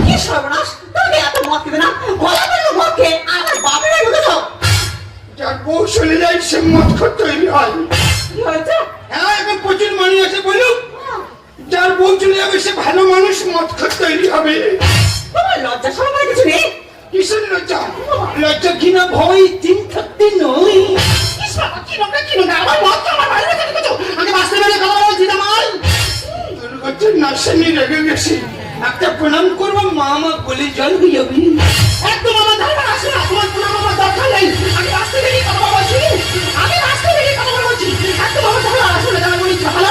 কি সর্বনাশ, তোকে এত মদ খেতে না গলা বেরো মদ খেয়ে আমার বাপের ঢুকেছ। যার বউ চলে যায় সে মদ খোর তৈরি হয়। কি হয়েছে? হ্যাঁ, এখন প্রচুর মানুষ আছে বলুক, যার বউ চলে যাবে সে ভালো মানুষ মদ খোর তৈরি হবে। তোমার লজ্জা সরম কিছু নেই? কিসের লজ্জা? লজ্জা ঘৃণা ভয় তিন থাকতে নয়। আমার মদ তো আমার বাড়িতে কেন ঢুকেছ? আগে বাঁচতে পেরে কথা বলছি না মাই। দুর্গতির নাশানি রেগে গেছি, একটা প্রণাম করবো, মা মা বলে জল হয়ে যাবি। একদম আমার ধারে আসে না, তোমার কোনো আমার দরকার নেই। আমি বাঁচতে পেরে কথা বলছি, আমি বাঁচতে পেরে কথা বলছি, একদম আমার ধারে আসলে যারা বলি ভালো